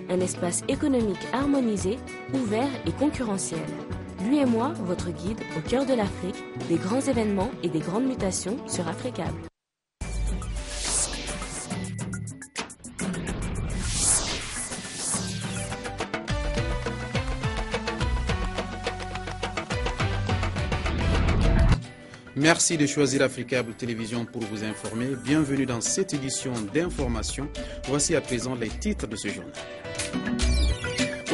un espace économique harmonisé, ouvert et concurrentiel. Lui et moi, votre guide au cœur de l'Afrique, des grands événements et des grandes mutations sur Africable. Merci de choisir Africable Télévision pour vous informer. Bienvenue dans cette édition d'information. Voici à présent les titres de ce journal.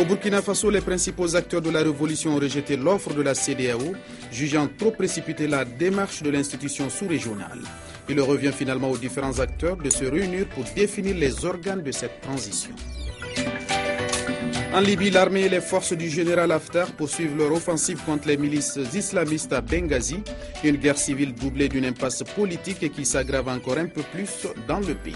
Au Burkina Faso, les principaux acteurs de la révolution ont rejeté l'offre de la CEDEAO, jugeant trop précipitée la démarche de l'institution sous-régionale. Il revient finalement aux différents acteurs de se réunir pour définir les organes de cette transition. En Libye, l'armée et les forces du général Haftar poursuivent leur offensive contre les milices islamistes à Benghazi, une guerre civile doublée d'une impasse politique et qui s'aggrave encore un peu plus dans le pays.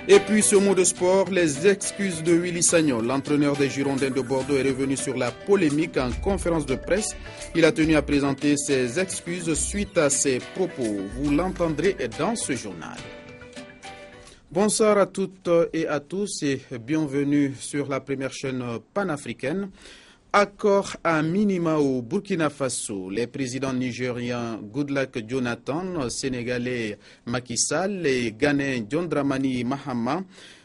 Et puis ce mot de sport, les excuses de Willy Sagnol, l'entraîneur des Girondins de Bordeaux, est revenu sur la polémique en conférence de presse. Il a tenu à présenter ses excuses suite à ses propos. Vous l'entendrez dans ce journal. Bonsoir à toutes et à tous et bienvenue sur la première chaîne panafricaine. Accord à minima au Burkina Faso. Les présidents nigériens Goodluck Jonathan, sénégalais Macky Sall et ghanéen John Dramani Mahama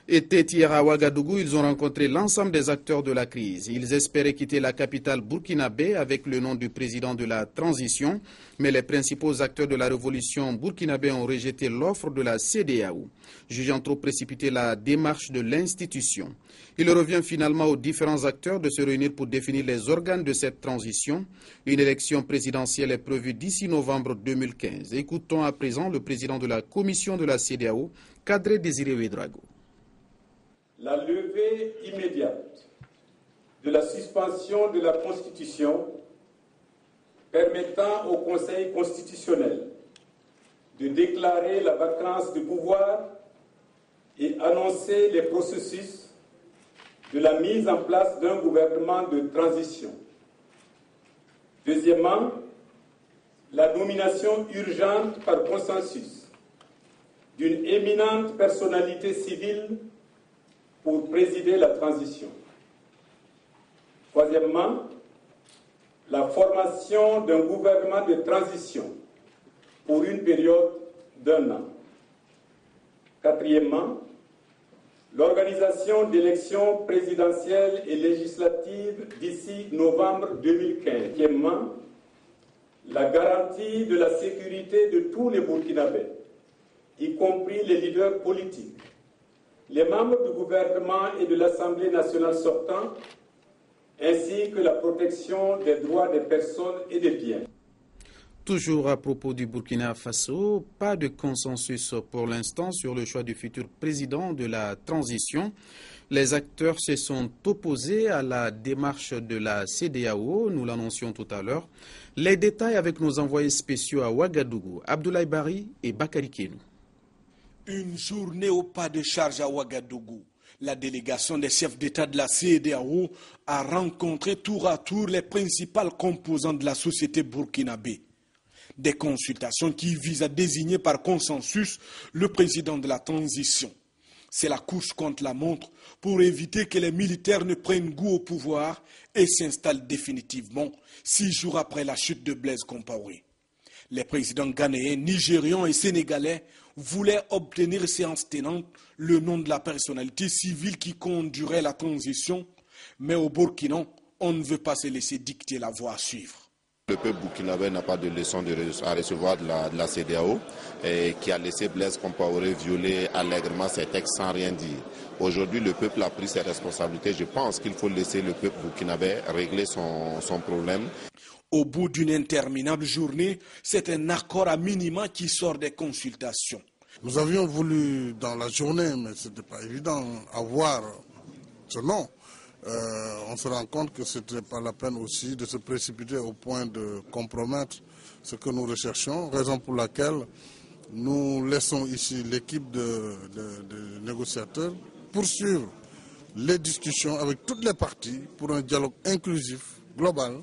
étaient hier à Ouagadougou. Ils ont rencontré l'ensemble des acteurs de la crise. Ils espéraient quitter la capitale burkinabé avec le nom du président de la transition, mais les principaux acteurs de la révolution burkinabé ont rejeté l'offre de la CEDEAO, jugeant trop précipitée la démarche de l'institution. Il revient finalement aux différents acteurs de se réunir pour définir les organes de cette transition. Une élection présidentielle est prévue d'ici novembre 2015. Écoutons à présent le président de la commission de la CEDEAO, Kadri Désiré Ouédraogo. La levée immédiate de la suspension de la Constitution permettant au Conseil constitutionnel de déclarer la vacance de pouvoir et annoncer les processus de la mise en place d'un gouvernement de transition. Deuxièmement, la nomination urgente par consensus d'une éminente personnalité civile pour présider la transition. Troisièmement, la formation d'un gouvernement de transition pour une période d'1 an. Quatrièmement, l'organisation d'élections présidentielles et législatives d'ici novembre 2015. Cinquièmement, la garantie de la sécurité de tous les Burkinabés, y compris les leaders politiques, les membres du gouvernement et de l'Assemblée nationale sortant, ainsi que la protection des droits des personnes et des biens. Toujours à propos du Burkina Faso, pas de consensus pour l'instant sur le choix du futur président de la transition. Les acteurs se sont opposés à la démarche de la CEDEAO, nous l'annoncions tout à l'heure. Les détails avec nos envoyés spéciaux à Ouagadougou, Abdoulaye Bari et Bakary Kenou. Une journée au pas de charge à Ouagadougou. La délégation des chefs d'État de la CEDEAO a rencontré tour à tour les principales composantes de la société burkinabé. Des consultations qui visent à désigner par consensus le président de la transition. C'est la course contre la montre pour éviter que les militaires ne prennent goût au pouvoir et s'installent définitivement 6 jours après la chute de Blaise Compaoré. Les présidents ghanéens, nigérians et sénégalais voulaient obtenir séance tenante le nom de la personnalité civile qui conduirait la transition, mais au Burkina, on ne veut pas se laisser dicter la voie à suivre. Le peuple burkinabé n'a pas de leçon à recevoir de la CEDEAO qui a laissé Blaise Compaoré violer allègrement ses textes sans rien dire. Aujourd'hui, le peuple a pris ses responsabilités. Je pense qu'il faut laisser le peuple burkinabé régler son problème. Au bout d'une interminable journée, c'est un accord à minima qui sort des consultations. Nous avions voulu, dans la journée, mais ce n'était pas évident, avoir ce nom. On se rend compte que ce n'était pas la peine aussi de se précipiter au point de compromettre ce que nous recherchons, raison pour laquelle nous laissons ici l'équipe de négociateurs poursuivre les discussions avec toutes les parties pour un dialogue inclusif, global,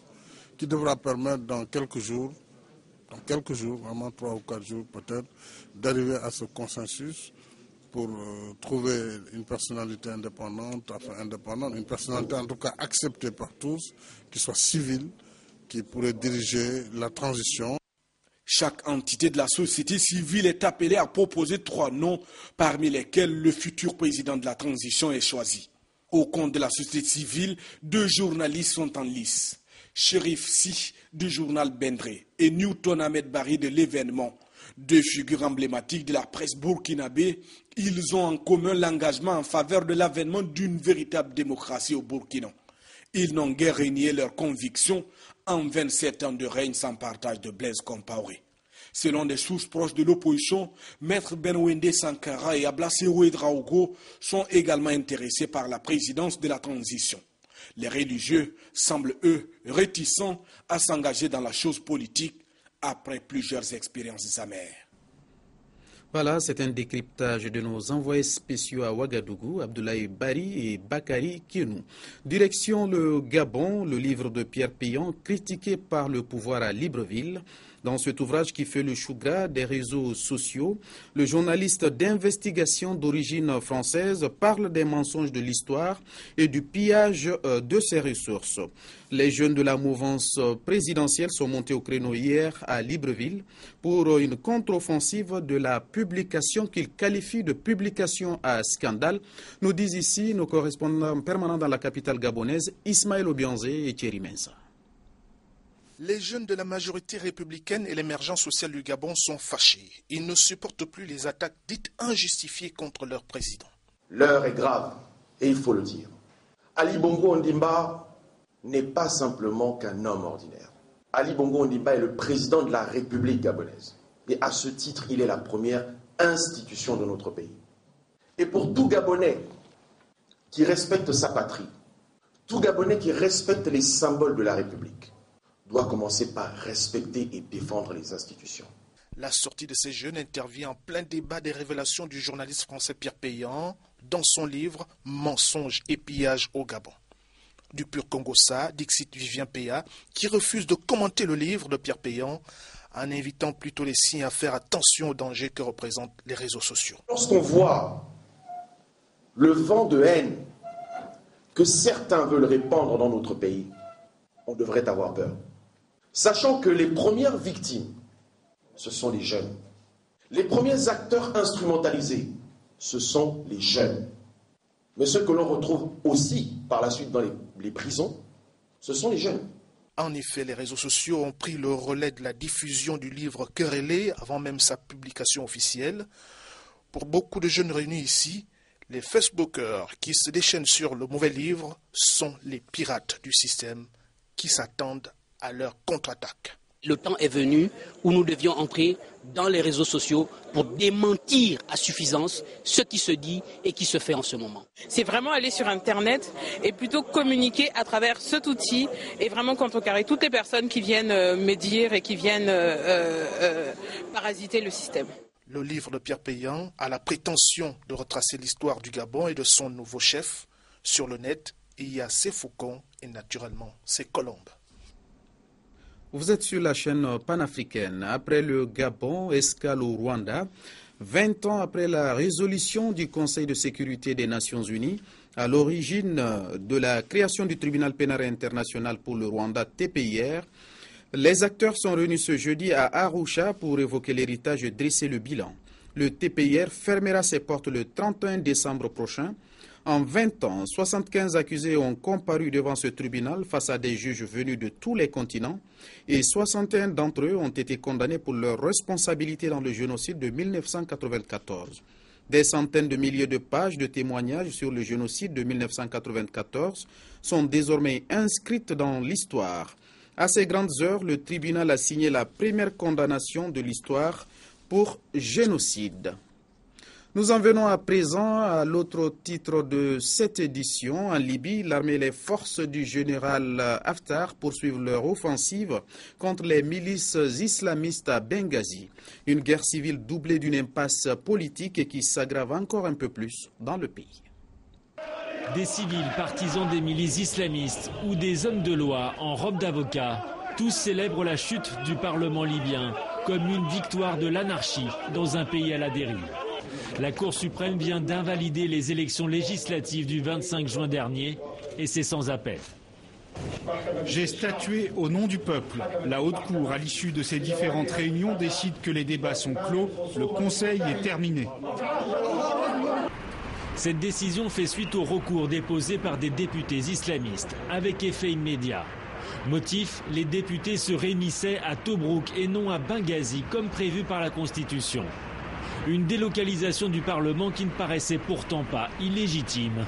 qui devra permettre dans quelques jours, vraiment 3 ou 4 jours peut-être, d'arriver à ce consensus pour trouver une personnalité indépendante, une personnalité en tout cas acceptée par tous, qui soit civile, qui pourrait diriger la transition. Chaque entité de la société civile est appelée à proposer 3 noms, parmi lesquels le futur président de la transition est choisi. Au compte de la société civile, 2 journalistes sont en lice. Chérif Si du journal Bendré et Newton Ahmed Bari de l'événement. 2 figures emblématiques de la presse burkinabé, ils ont en commun l'engagement en faveur de l'avènement d'une véritable démocratie au Burkina. Ils n'ont guère renié leurs convictions en 27 ans de règne sans partage de Blaise Compaoré. Selon des sources proches de l'opposition, Maître Benwende Sankara et Ablassé Ouedraogo sont également intéressés par la présidence de la transition. Les religieux semblent, eux, réticents à s'engager dans la chose politique après plusieurs expériences amères. Voilà, c'est un décryptage de nos envoyés spéciaux à Ouagadougou, Abdoulaye Bari et Bakary Kienou. Direction le Gabon, le livre de Pierre Péan, critiqué par le pouvoir à Libreville. Dans cet ouvrage qui fait le chou gras des réseaux sociaux, le journaliste d'investigation d'origine française parle des mensonges de l'histoire et du pillage de ses ressources. Les jeunes de la mouvance présidentielle sont montés au créneau hier à Libreville pour une contre-offensive de la publication qu'ils qualifient de publication à scandale, nous disent ici nos correspondants permanents dans la capitale gabonaise, Ismaël Obianzé et Thierry Mensa. Les jeunes de la majorité républicaine et l'émergence sociale du Gabon sont fâchés. Ils ne supportent plus les attaques dites injustifiées contre leur président. L'heure est grave, et il faut le dire. Ali Bongo Ondimba n'est pas simplement qu'un homme ordinaire. Ali Bongo Ondimba est le président de la République gabonaise. Et à ce titre, il est la première institution de notre pays. Et pour tout Gabonais qui respecte sa patrie, tout Gabonais qui respecte les symboles de la République, doit commencer par respecter et défendre les institutions. La sortie de ces jeunes intervient en plein débat des révélations du journaliste français Pierre Péan dans son livre « Mensonges et pillages au Gabon ». Du pur Congossa, Dixit Vivien Péa, qui refuse de commenter le livre de Pierre Péan en invitant plutôt les signes à faire attention aux dangers que représentent les réseaux sociaux. Lorsqu'on voit le vent de haine que certains veulent répandre dans notre pays, on devrait avoir peur. Sachant que les premières victimes, ce sont les jeunes. Les premiers acteurs instrumentalisés, ce sont les jeunes. Mais ceux que l'on retrouve aussi par la suite dans les prisons, ce sont les jeunes. En effet, les réseaux sociaux ont pris le relais de la diffusion du livre querellé avant même sa publication officielle. Pour beaucoup de jeunes réunis ici, les Facebookers qui se déchaînent sur le mauvais livre sont les pirates du système qui s'attendent à leur contre-attaque. Le temps est venu où nous devions entrer dans les réseaux sociaux pour démentir à suffisance ce qui se dit et qui se fait en ce moment. C'est vraiment aller sur Internet et plutôt communiquer à travers cet outil et vraiment contrecarrer toutes les personnes qui viennent médire et qui viennent parasiter le système. Le livre de Pierre Péan a la prétention de retracer l'histoire du Gabon et de son nouveau chef. Sur le net, il y a ses faucons et naturellement ses colombes. Vous êtes sur la chaîne panafricaine. Après le Gabon, escale au Rwanda, 20 ans après la résolution du Conseil de sécurité des Nations Unies, à l'origine de la création du tribunal pénal international pour le Rwanda, TPIR, les acteurs sont réunis ce jeudi à Arusha pour évoquer l'héritage et dresser le bilan. Le TPIR fermera ses portes le 31 décembre prochain. En 20 ans, 75 accusés ont comparu devant ce tribunal face à des juges venus de tous les continents et 61 d'entre eux ont été condamnés pour leur responsabilité dans le génocide de 1994. Des centaines de milliers de pages de témoignages sur le génocide de 1994 sont désormais inscrites dans l'histoire. À ces grandes heures, le tribunal a signé la première condamnation de l'histoire pour génocide. Nous en venons à présent à l'autre titre de cette édition. En Libye, l'armée et les forces du général Haftar poursuivent leur offensive contre les milices islamistes à Benghazi. Une guerre civile doublée d'une impasse politique et qui s'aggrave encore un peu plus dans le pays. Des civils partisans des milices islamistes ou des hommes de loi en robe d'avocat, tous célèbrent la chute du Parlement libyen comme une victoire de l'anarchie dans un pays à la dérive. La Cour suprême vient d'invalider les élections législatives du 25 juin dernier et c'est sans appel. J'ai statué au nom du peuple. La Haute Cour, à l'issue de ces différentes réunions, décide que les débats sont clos. Le Conseil est terminé. Cette décision fait suite au recours déposé par des députés islamistes, avec effet immédiat. Motif, les députés se réunissaient à Tobrouk et non à Benghazi, comme prévu par la Constitution. Une délocalisation du Parlement qui ne paraissait pourtant pas illégitime.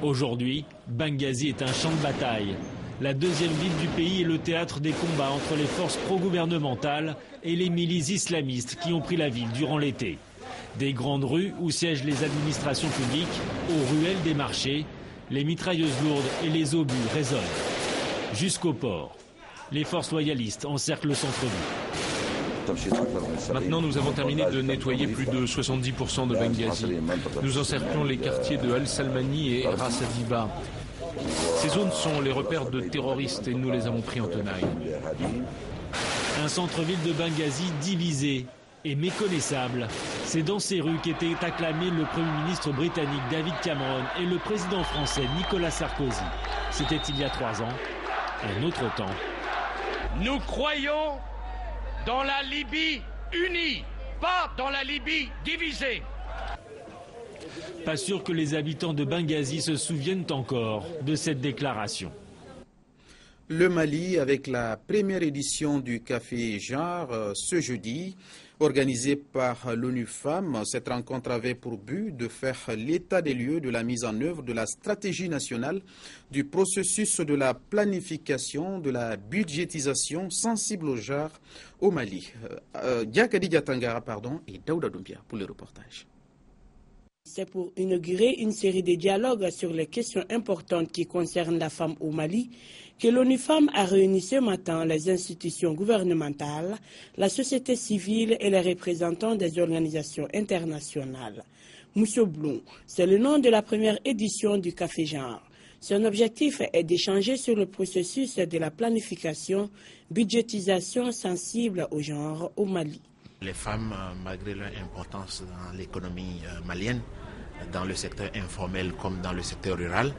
Aujourd'hui, Benghazi est un champ de bataille. La deuxième ville du pays est le théâtre des combats entre les forces pro-gouvernementales et les milices islamistes qui ont pris la ville durant l'été. Des grandes rues où siègent les administrations publiques, aux ruelles des marchés, les mitrailleuses lourdes et les obus résonnent. Jusqu'au port, les forces loyalistes encerclent le centre-ville. Maintenant, nous avons terminé de nettoyer plus de 70% de Benghazi. Nous encerclons les quartiers de Al-Salmani et Ras Adiba. Ces zones sont les repères de terroristes et nous les avons pris en tenaille. Un centre-ville de Benghazi divisé et méconnaissable. C'est dans ces rues qu'étaient acclamés le Premier ministre britannique David Cameron et le président français Nicolas Sarkozy. C'était il y a 3 ans, un autre temps. Nous croyons dans la Libye unie, pas dans la Libye divisée. Pas sûr que les habitants de Benghazi se souviennent encore de cette déclaration. Le Mali, avec la première édition du Café Genre ce jeudi, organisée par l'ONU Femmes. Cette rencontre avait pour but de faire l'état des lieux de la mise en œuvre de la stratégie nationale, du processus de la planification, de la budgétisation sensible au genre au Mali. Diakadi Diatangara, et Daouda Doumbia pour le reportage. C'est pour inaugurer une série de dialogues sur les questions importantes qui concernent la femme au Mali que l'ONU Femmes a réuni ce matin les institutions gouvernementales, la société civile et les représentants des organisations internationales. Mousso Blum, c'est le nom de la première édition du Café Genre. Son objectif est d'échanger sur le processus de la planification, budgétisation sensible au genre au Mali. Les femmes, malgré leur importance dans l'économie malienne, dans le secteur informel comme dans le secteur rural,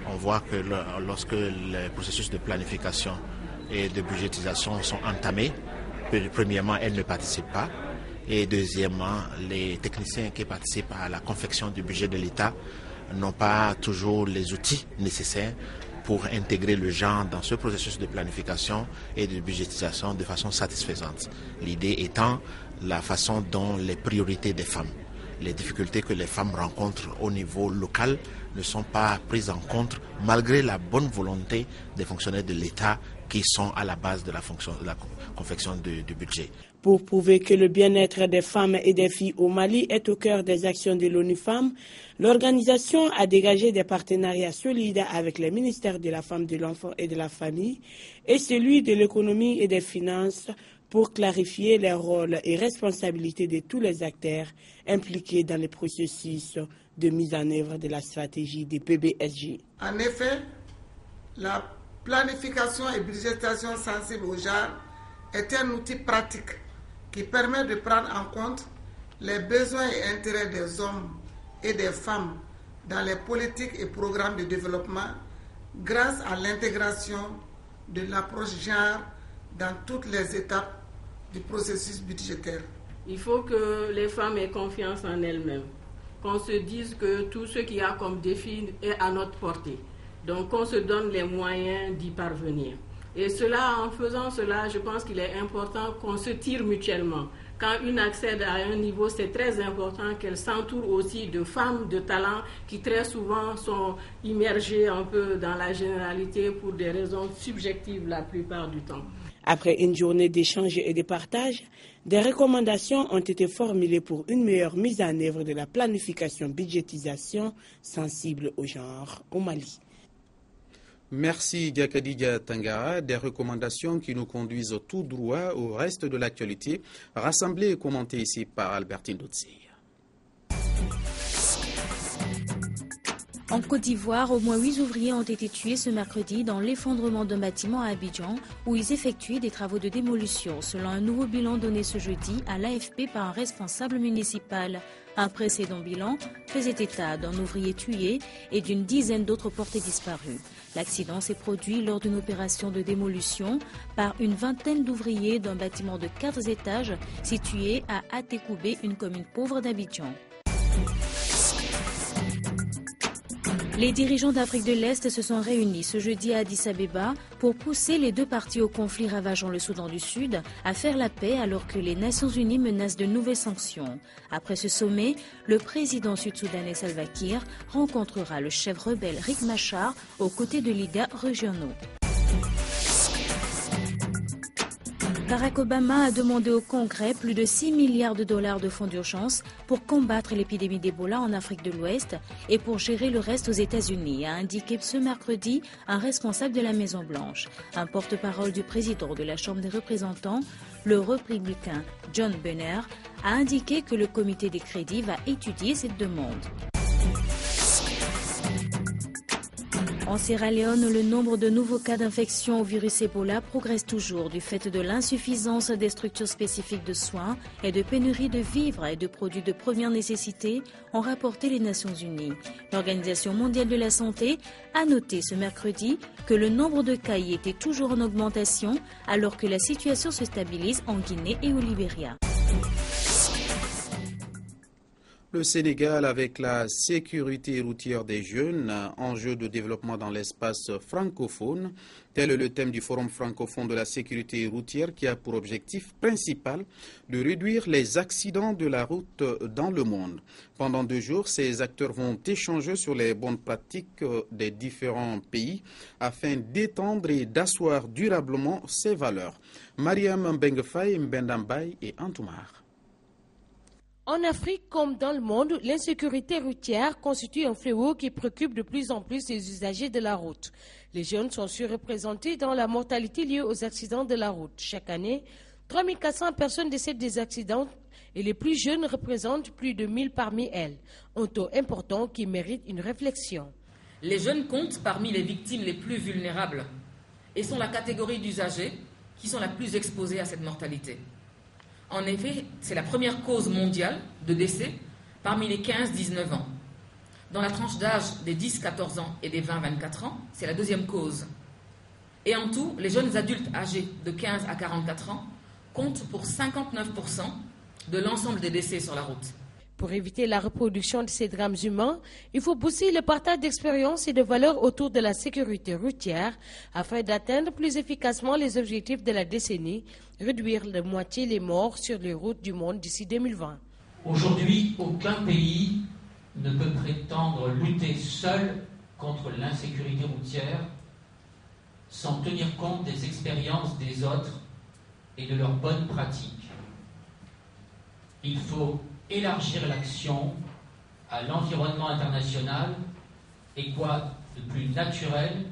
on voit que lorsque les processus de planification et de budgétisation sont entamés, premièrement, elles ne participent pas. Et deuxièmement, les techniciens qui participent à la confection du budget de l'État n'ont pas toujours les outils nécessaires pour intégrer le genre dans ce processus de planification et de budgétisation de façon satisfaisante. L'idée étant la façon dont les priorités des femmes, les difficultés que les femmes rencontrent au niveau local ne sont pas prises en compte malgré la bonne volonté des fonctionnaires de l'État qui sont à la base de la confection du budget. Pour prouver que le bien-être des femmes et des filles au Mali est au cœur des actions de l'ONU Femmes, l'organisation a dégagé des partenariats solides avec les ministères de la Femme, de l'Enfant et de la Famille et celui de l'économie et des finances pour clarifier les rôles et responsabilités de tous les acteurs impliqués dans le processus de mise en œuvre de la stratégie des PBSG. En effet, la planification et budgétisation sensible au genre est un outil pratique qui permet de prendre en compte les besoins et intérêts des hommes et des femmes dans les politiques et programmes de développement grâce à l'intégration de l'approche genre dans toutes les étapes du processus budgétaire. Il faut que les femmes aient confiance en elles-mêmes, qu'on se dise que tout ce qu'il y a comme défi est à notre portée, donc qu'on se donne les moyens d'y parvenir. Et cela, en faisant cela, je pense qu'il est important qu'on se tire mutuellement. Quand une accède à un niveau, c'est très important qu'elle s'entoure aussi de femmes de talent qui très souvent sont immergées un peu dans la généralité pour des raisons subjectives la plupart du temps. Après une journée d'échange et de partage, des recommandations ont été formulées pour une meilleure mise en œuvre de la planification budgétisation sensible au genre au Mali. Merci Diakadi Diatangara, des recommandations qui nous conduisent tout droit au reste de l'actualité, rassemblée et commentée ici par Albertine Dotsi. En Côte d'Ivoire, au moins 8 ouvriers ont été tués ce mercredi dans l'effondrement d'un bâtiment à Abidjan où ils effectuaient des travaux de démolition, selon un nouveau bilan donné ce jeudi à l'AFP par un responsable municipal. Un précédent bilan faisait état d'un ouvrier tué et d'une dizaine d'autres portés disparus. L'accident s'est produit lors d'une opération de démolition par une vingtaine d'ouvriers d'un bâtiment de 4 étages situé à Atekoubé, une commune pauvre d'Abidjan. Les dirigeants d'Afrique de l'Est se sont réunis ce jeudi à Addis Abeba pour pousser les deux parties au conflit ravageant le Soudan du Sud à faire la paix alors que les Nations Unies menacent de nouvelles sanctions. Après ce sommet, le président sud-soudanais Salva Kiir rencontrera le chef rebelle Riek Machar aux côtés de leaders régionaux. Barack Obama a demandé au Congrès plus de 6 milliards de dollars de fonds d'urgence pour combattre l'épidémie d'Ebola en Afrique de l'Ouest et pour gérer le reste aux États-Unis, a indiqué ce mercredi un responsable de la Maison-Blanche. Un porte-parole du président de la Chambre des représentants, le républicain John Boehner, a indiqué que le comité des crédits va étudier cette demande. En Sierra Leone, le nombre de nouveaux cas d'infection au virus Ebola progresse toujours du fait de l'insuffisance des structures spécifiques de soins et de pénurie de vivres et de produits de première nécessité, ont rapporté les Nations Unies. L'Organisation mondiale de la santé a noté ce mercredi que le nombre de cas y était toujours en augmentation alors que la situation se stabilise en Guinée et au Libéria. Le Sénégal avec la sécurité routière des jeunes, enjeu de développement dans l'espace francophone. Tel est le thème du Forum francophone de la sécurité routière qui a pour objectif principal de réduire les accidents de la route dans le monde. Pendant 2 jours, ces acteurs vont échanger sur les bonnes pratiques des différents pays afin d'étendre et d'asseoir durablement ces valeurs. Mariam Mbengefaye, Mbendambay et Antoumar. En Afrique comme dans le monde, l'insécurité routière constitue un fléau qui préoccupe de plus en plus les usagers de la route. Les jeunes sont surreprésentés dans la mortalité liée aux accidents de la route. Chaque année, 3400 personnes décèdent des accidents et les plus jeunes représentent plus de 1000 parmi elles. Un taux important qui mérite une réflexion. Les jeunes comptent parmi les victimes les plus vulnérables et sont la catégorie d'usagers qui sont la plus exposés à cette mortalité. En effet, c'est la première cause mondiale de décès parmi les 15-19 ans. Dans la tranche d'âge des 10-14 ans et des 20-24 ans, c'est la deuxième cause. Et en tout, les jeunes adultes âgés de 15 à 44 ans comptent pour 59% de l'ensemble des décès sur la route. Pour éviter la reproduction de ces drames humains, il faut pousser le partage d'expériences et de valeurs autour de la sécurité routière afin d'atteindre plus efficacement les objectifs de la décennie, réduire de moitié les morts sur les routes du monde d'ici 2020. Aujourd'hui, aucun pays ne peut prétendre lutter seul contre l'insécurité routière sans tenir compte des expériences des autres et de leurs bonnes pratiques. Il faut élargir l'action à l'environnement international et quoi de plus naturel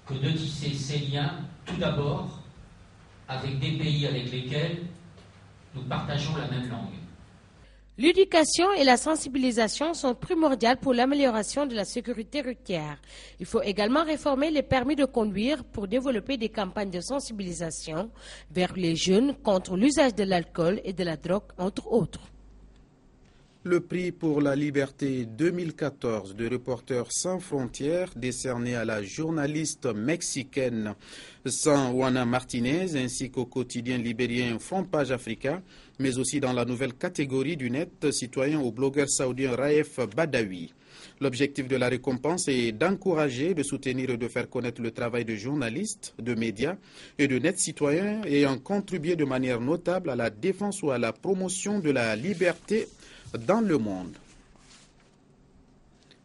que de tisser ces liens tout d'abord avec des pays avec lesquels nous partageons la même langue. L'éducation et la sensibilisation sont primordiales pour l'amélioration de la sécurité routière. Il faut également réformer les permis de conduire pour développer des campagnes de sensibilisation vers les jeunes contre l'usage de l'alcool et de la drogue, entre autres. Le prix pour la liberté 2014 de Reporters sans frontières décerné à la journaliste mexicaine Juana Martinez ainsi qu'au quotidien libérien Front-Page Africa, mais aussi dans la nouvelle catégorie du net citoyen au blogueur saoudien Raef Badawi. L'objectif de la récompense est d'encourager, de soutenir et de faire connaître le travail de journalistes, de médias et de net citoyens ayant contribué de manière notable à la défense ou à la promotion de la liberté dans le monde.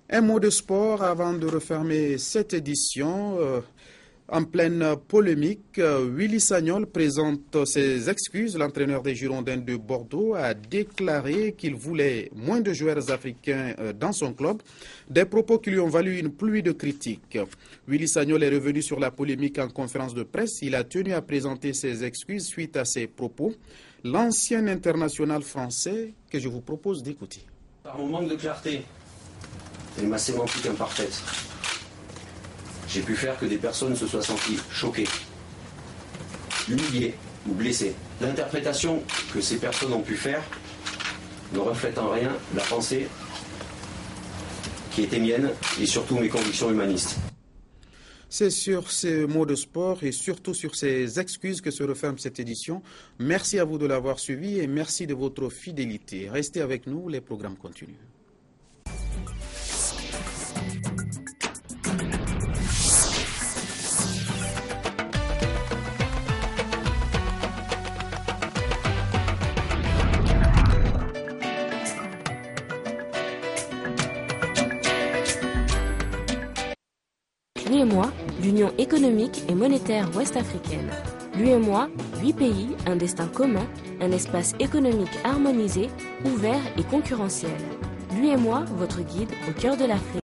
Un mot de sport avant de refermer cette édition. En pleine polémique, Willy Sagnol présente ses excuses. L'entraîneur des Girondins de Bordeaux a déclaré qu'il voulait moins de joueurs africains dans son club. Des propos qui lui ont valu une pluie de critiques. Willy Sagnol est revenu sur la polémique en conférence de presse. Il a tenu à présenter ses excuses suite à ses propos. L'ancien international français que je vous propose d'écouter. Par mon manque de clarté, et ma sémantique imparfaite, j'ai pu faire que des personnes se soient senties choquées, humiliées ou blessées. L'interprétation que ces personnes ont pu faire ne reflète en rien la pensée qui était mienne et surtout mes convictions humanistes. C'est sur ces mots de sport et surtout sur ces excuses que se referme cette édition. Merci à vous de l'avoir suivi et merci de votre fidélité. Restez avec nous, les programmes continuent. L'UEMOA, l'Union économique et monétaire ouest-africaine. L'UEMOA, 8 pays, un destin commun, un espace économique harmonisé, ouvert et concurrentiel. L'UEMOA, votre guide au cœur de l'Afrique.